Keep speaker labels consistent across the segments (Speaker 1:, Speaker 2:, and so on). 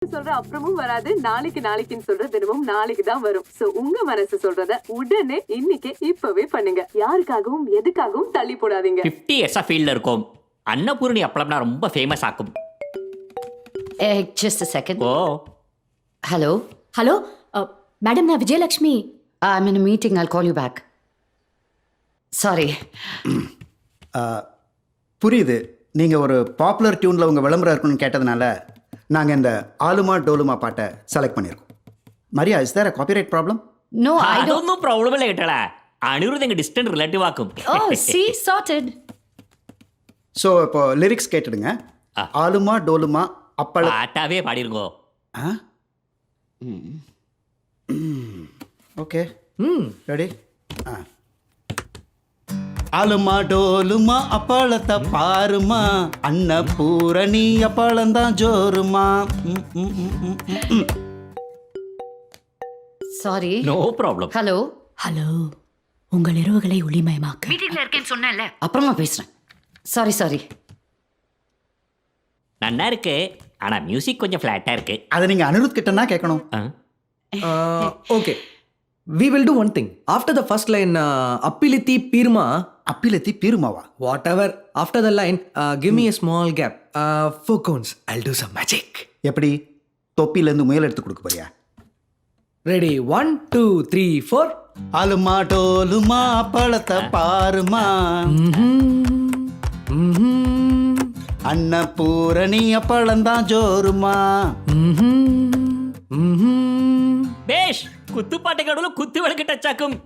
Speaker 1: சொல்ற அப்புறமும் வராது, நாளைக்கு நாளைக்குன்னு சொல்ற தினமும் நாளைக்கு தான் வரும். சோ உங்க மனசு சொல்றத உடனே இன்னைக்கு இப்பவே பண்ணுங்க. யாருக்காகவும் எதுக்காகவும் தள்ளி போடாதீங்க.
Speaker 2: 50 இயர்ஸா ஃபீல்ட்ல இருக்கோம். அன்னபூரணி அப்பளம்னா ரொம்ப ஃபேமஸ் ஆக்கும்.
Speaker 3: Just a second.
Speaker 2: Oh
Speaker 3: Hello?
Speaker 4: Hello madam, நான் Vijayalakshmi.
Speaker 3: I'm in a meeting. I'll call you back. Sorry.
Speaker 5: புரியுது. நீங்கள் ஒரு பாப்புலர் டியூனில் உங்கள் விளம்பரம் இருக்கணும்னு கேட்டதுனால நாங்கள் இந்த ஆலுமா டோலுமா பாட்டை செலக்ட் பண்ணியிருக்கோம். Maria, is there a copyright problem?
Speaker 3: No, I don't.
Speaker 2: അതൊന്നും പ്രോബ്ലം ഇല്ല കേട്ടല. അനിരുദ്ധ എங்க ഡിസ്റ്റന്റ് റിലേറ്റീവ് ആക്കും.
Speaker 3: Oh, see, sorted.
Speaker 5: ஸோ இப்போ லிரிக்ஸ் கேட்டுடுங்க.
Speaker 2: ஆ.
Speaker 5: ஆலுமா டோலுமா அப்பள
Speaker 2: പാട്ടാവേ പാടിയിരുங்கோ.
Speaker 5: ஆ ஓகே ரெடி. ஆ ஆலுமா டோலுமா அப்பளத்தை பாருமா, அன்னபூரணி அப்பளந்தான் ஜோருமா.
Speaker 3: Sorry.
Speaker 2: No problem.
Speaker 3: Hello?
Speaker 4: Hello, உங்கள் இரவுகளை ஒளிமயமாக்க.
Speaker 3: மீட்டிங்ல இருக்கேன்னு சொன்னேன்ல. அப்புறமா பேசுறேன். Sorry.
Speaker 2: நன்னா இருக்கு. ஆனா மியூசிக் கொஞ்சம் ஃபிளாட்டா இருக்கு.
Speaker 5: அதை நீங்கள் அனிருத் கிட்டனா கேட்கணும்.
Speaker 6: Okay. We will do one thing. After the first line, Appiliti Pirma,
Speaker 5: அப்பிலத்தி பீருமாவா?
Speaker 6: whatever. After the line, give me a small gap. 4 counts. I'll do some magic.
Speaker 5: எப்படி தொப்பிலேருந்து முயல் எடுத்து கொடுக்க போறியா?
Speaker 6: Ready? 1, 2, 3, 4.
Speaker 5: ஆலுமா டோலுமா அப்பளத்தை பாருமா, அன்னபூரணி அப்பளந்தான் ஜோருமா.
Speaker 2: பேஷ் குத்துப்பாட்டு கடவுள குத்து விளக்கு டச் ஆக்கும்.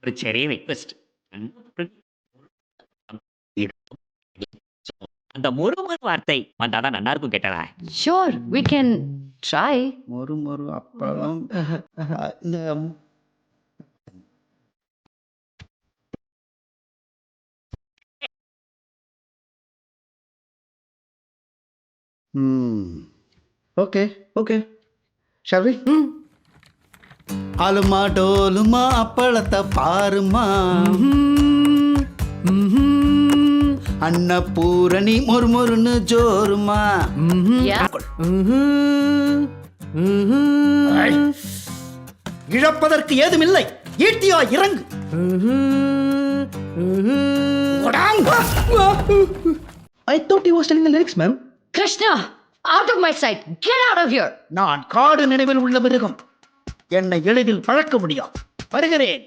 Speaker 2: ஒரு ചെറിയ റിക്വസ്റ്റ്. அந்த முருகன் வார்த்தை வந்தாதான் நல்லா இருக்கும் கேட்டதா.
Speaker 3: Sure, we can try.
Speaker 5: மொறு அப்பளம். இந்த ஓகே
Speaker 6: Okay.
Speaker 5: shall we? ஆலுமா டோலுமா அப்பளத்தை பாருமா, அன்னபூரணி மொறுமொறுன்னு ஜோருமா.
Speaker 3: Yeah.
Speaker 5: இழப்பதற்கு ஏதுமில்லை, ஈட்டியா இறங்கு.
Speaker 6: I thought he was telling the lyrics, ma'am.
Speaker 3: Krishna, out of my sight. Get out of here.
Speaker 5: நான் காடு நினைவில் உள்ள மிருகம், என்னை எளிதில் பழக்க முடியும். வருகிறேன்.